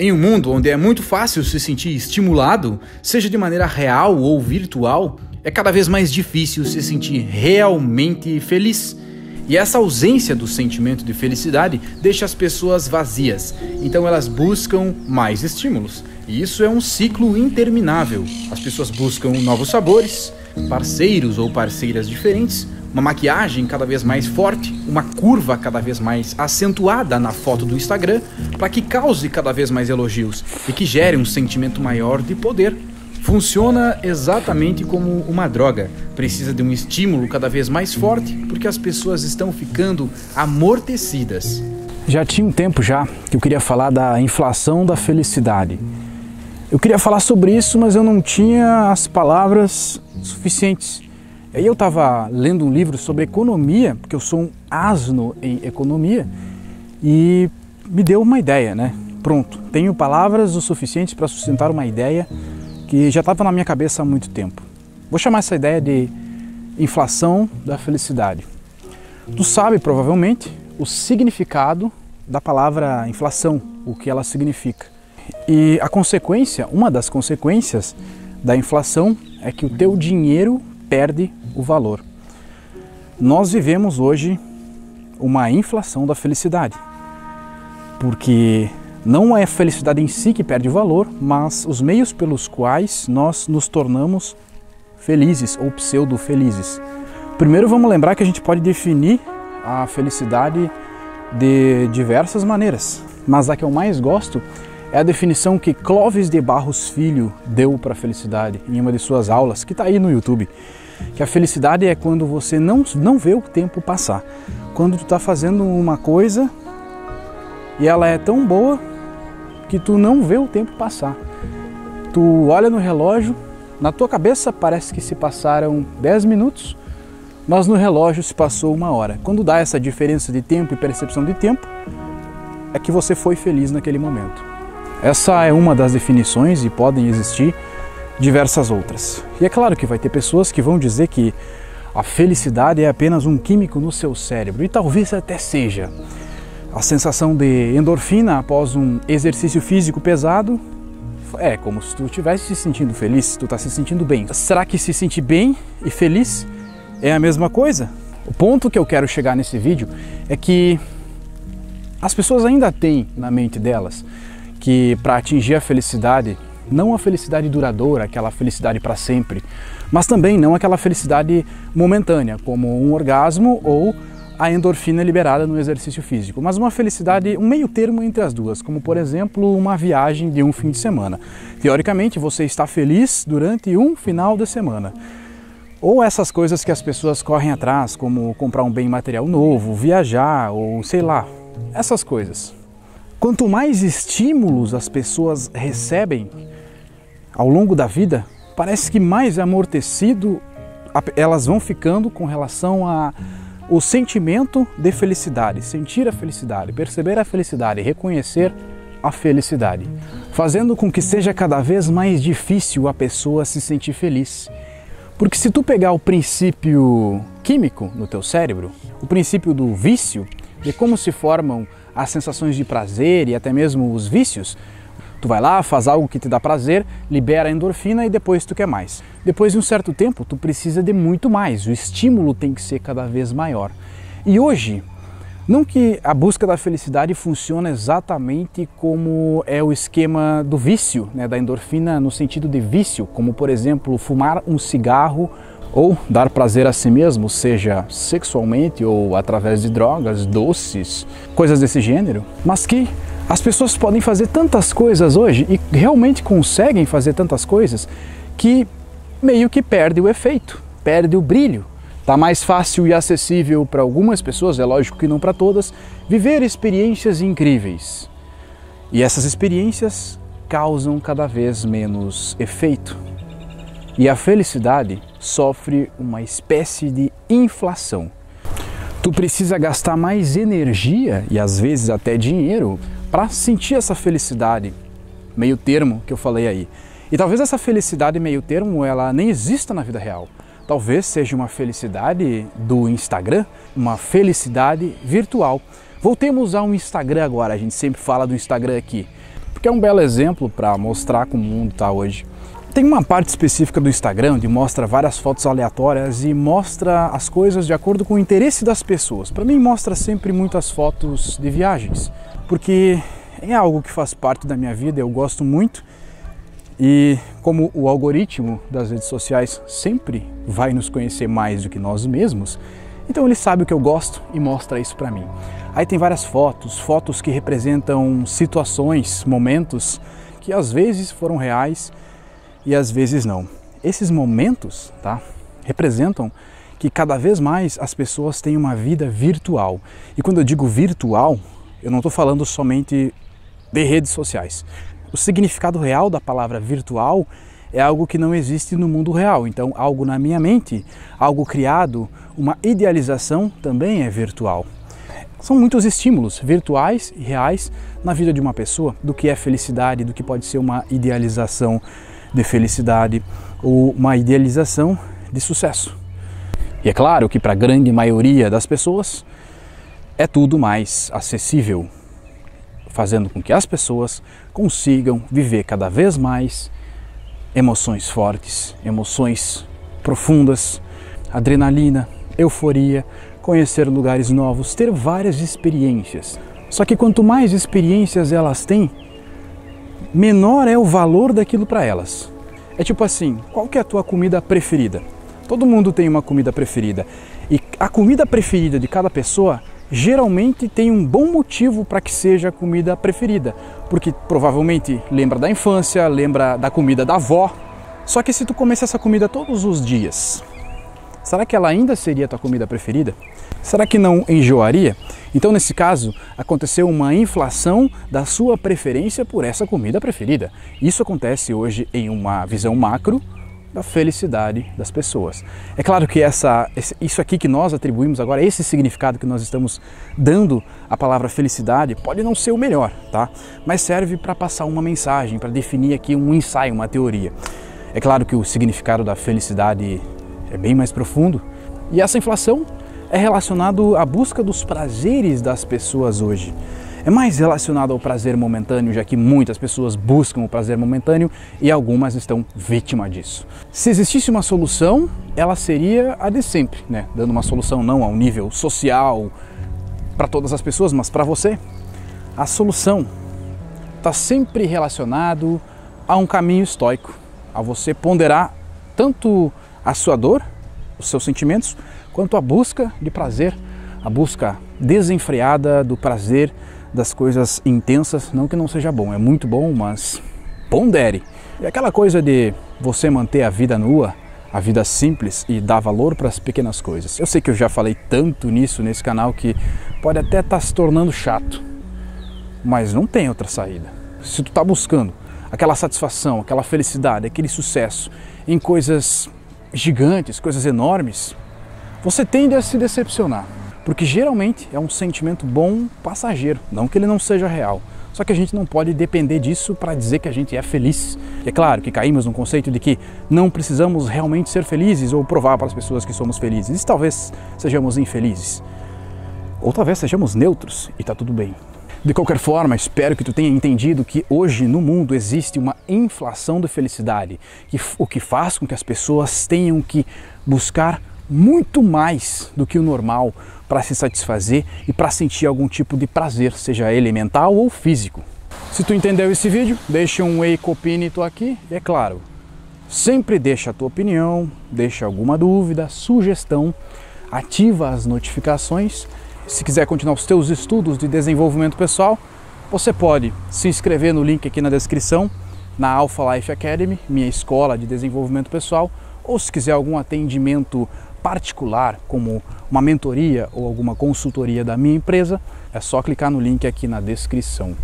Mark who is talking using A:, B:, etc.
A: Em um mundo onde é muito fácil se sentir estimulado, seja de maneira real ou virtual, é cada vez mais difícil se sentir realmente feliz. E essa ausência do sentimento de felicidade deixa as pessoas vazias, então elas buscam mais estímulos. E isso é um ciclo interminável. As pessoas buscam novos sabores, parceiros ou parceiras diferentes, uma maquiagem cada vez mais forte, uma curva cada vez mais acentuada na foto do Instagram, para que cause cada vez mais elogios e que gere um sentimento maior de poder. Funciona exatamente como uma droga. Precisa de um estímulo cada vez mais forte, porque as pessoas estão ficando amortecidas.
B: Já tinha um tempo que eu queria falar da inflação da felicidade. Eu queria falar sobre isso, mas eu não tinha as palavras suficientes. Aí eu estava lendo um livro sobre economia, porque eu sou um asno em economia, e me deu uma ideia, né? Pronto, tenho palavras o suficientes para sustentar uma ideia que já estava na minha cabeça há muito tempo. Vou chamar essa ideia de inflação da felicidade. Tu sabe, provavelmente, o significado da palavra inflação, o que ela significa. E a consequência, uma das consequências da inflação é que o teu dinheiro perde o valor. Nós vivemos hoje uma inflação da felicidade, porque não é a felicidade em si que perde o valor, mas os meios pelos quais nós nos tornamos felizes ou pseudo-felizes. Primeiro vamos lembrar que a gente pode definir a felicidade de diversas maneiras, mas a que eu mais gosto é a definição que Clóvis de Barros Filho deu para a felicidade em uma de suas aulas, que está aí no YouTube. Que a felicidade é quando você não vê o tempo passar. Quando tu está fazendo uma coisa e ela é tão boa que tu não vê o tempo passar. Tu olha no relógio, na tua cabeça parece que se passaram 10 minutos, mas no relógio se passou 1 hora. Quando dá essa diferença de tempo e percepção de tempo, é que você foi feliz naquele momento. Essa é uma das definições e podem existir diversas outras. E é claro que vai ter pessoas que vão dizer que a felicidade é apenas um químico no seu cérebro, e talvez até seja. A sensação de endorfina após um exercício físico pesado é como se tu estivesse se sentindo feliz, tu está se sentindo bem. Será que se sentir bem e feliz é a mesma coisa? O ponto que eu quero chegar nesse vídeo é que as pessoas ainda têm na mente delas que para atingir a felicidade, não a felicidade duradoura, aquela felicidade para sempre, mas também não aquela felicidade momentânea, como um orgasmo ou a endorfina liberada no exercício físico, mas uma felicidade, um meio termo entre as duas, como por exemplo uma viagem de um fim de semana. Teoricamente você está feliz durante um final de semana. Ou essas coisas que as pessoas correm atrás, como comprar um bem material novo, viajar ou sei lá, essas coisas. Quanto mais estímulos as pessoas recebem ao longo da vida, parece que mais amortecido elas vão ficando com relação ao sentimento de felicidade, sentir a felicidade, perceber a felicidade, reconhecer a felicidade, fazendo com que seja cada vez mais difícil a pessoa se sentir feliz. Porque se tu pegar o princípio químico no teu cérebro, o princípio do vício, de como se formam as sensações de prazer e até mesmo os vícios, tu vai lá, faz algo que te dá prazer, libera a endorfina e depois tu quer mais. Depois de um certo tempo, tu precisa de muito mais, o estímulo tem que ser cada vez maior. E hoje, não que a busca da felicidade funciona exatamente como é o esquema do vício, né, da endorfina no sentido de vício, como por exemplo fumar um cigarro ou dar prazer a si mesmo, seja sexualmente ou através de drogas, doces, coisas desse gênero, mas que as pessoas podem fazer tantas coisas hoje e realmente conseguem fazer tantas coisas que meio que perde o efeito, perde o brilho. Está mais fácil e acessível para algumas pessoas, é lógico que não para todas, viver experiências incríveis. E essas experiências causam cada vez menos efeito. E a felicidade sofre uma espécie de inflação. Tu precisa gastar mais energia e às vezes até dinheiro para sentir essa felicidade meio termo que eu falei aí. E talvez essa felicidade meio termo ela nem exista na vida real. Talvez seja uma felicidade do Instagram, uma felicidade virtual. Voltemos ao Instagram agora, a gente sempre fala do Instagram aqui. porque é um belo exemplo para mostrar como o mundo está hoje. Tem uma parte específica do Instagram onde mostra várias fotos aleatórias e mostra as coisas de acordo com o interesse das pessoas. Para mim mostra sempre muitas fotos de viagens, porque é algo que faz parte da minha vida, eu gosto muito. E como o algoritmo das redes sociais sempre vai nos conhecer mais do que nós mesmos, então ele sabe o que eu gosto e mostra isso para mim. Aí tem várias fotos que representam situações, momentos que às vezes foram reais e às vezes não. Esses momentos, tá, representam que cada vez mais as pessoas têm uma vida virtual. E quando eu digo virtual, eu não estou falando somente de redes sociais. O significado real da palavra virtual é algo que não existe no mundo real. Então, algo na minha mente, algo criado, uma idealização também é virtual. São muitos estímulos virtuais e reais na vida de uma pessoa, do que é felicidade, do que pode ser uma idealização de felicidade ou uma idealização de sucesso. E é claro que para a grande maioria das pessoas é tudo mais acessível, fazendo com que as pessoas consigam viver cada vez mais emoções fortes, emoções profundas, adrenalina, euforia, conhecer lugares novos, ter várias experiências. Só que quanto mais experiências elas têm, menor é o valor daquilo para elas. É tipo assim, qual que é a tua comida preferida? Todo mundo tem uma comida preferida. E a comida preferida de cada pessoa geralmente tem um bom motivo para que seja a comida preferida. Porque provavelmente lembra da infância, lembra da comida da avó. Só que se tu comesse essa comida todos os dias, será que ela ainda seria a tua comida preferida? Será que não enjoaria? Então, nesse caso, aconteceu uma inflação da sua preferência por essa comida preferida. Isso acontece hoje em uma visão macro da felicidade das pessoas. É claro que isso aqui que nós atribuímos agora, esse significado que nós estamos dando à palavra felicidade, pode não ser o melhor, tá? Mas serve para passar uma mensagem, para definir aqui um ensaio, uma teoria. É claro que o significado da felicidade é bem mais profundo, e essa inflação é relacionado à busca dos prazeres das pessoas hoje. É mais relacionado ao prazer momentâneo, já que muitas pessoas buscam o prazer momentâneo e algumas estão vítimas disso. Se existisse uma solução, ela seria a de sempre, né? Dando uma solução não ao nível social para todas as pessoas, mas para você. A solução está sempre relacionado a um caminho estoico, a você ponderar tanto a sua dor, os seus sentimentos, quanto a busca de prazer, a busca desenfreada do prazer das coisas intensas. Não que não seja bom, é muito bom, mas pondere. E aquela coisa de você manter a vida nua, a vida simples e dar valor para as pequenas coisas. Eu sei que eu já falei tanto nisso nesse canal que pode até estar se tornando chato, mas não tem outra saída. Se tu está buscando aquela satisfação, aquela felicidade, aquele sucesso em coisas gigantes, coisas enormes, você tende a se decepcionar, porque geralmente é um sentimento bom passageiro, não que ele não seja real. Só que a gente não pode depender disso para dizer que a gente é feliz. E é claro que caímos no conceito de que não precisamos realmente ser felizes ou provar para as pessoas que somos felizes. E talvez sejamos infelizes. Ou talvez sejamos neutros e está tudo bem. De qualquer forma, espero que tu tenha entendido que hoje no mundo existe uma inflação de felicidade, o que faz com que as pessoas tenham que buscar muito mais do que o normal para se satisfazer e para sentir algum tipo de prazer, seja ele mental ou físico. Se tu entendeu esse vídeo, deixa um Eicopinito aqui e é claro, sempre deixa a tua opinião, deixa alguma dúvida, sugestão, ativa as notificações. Se quiser continuar os teus estudos de desenvolvimento pessoal, você pode se inscrever no link aqui na descrição, na Alpha Life Academy, minha escola de desenvolvimento pessoal, ou se quiser algum atendimento particular, como uma mentoria ou alguma consultoria da minha empresa, é só clicar no link aqui na descrição.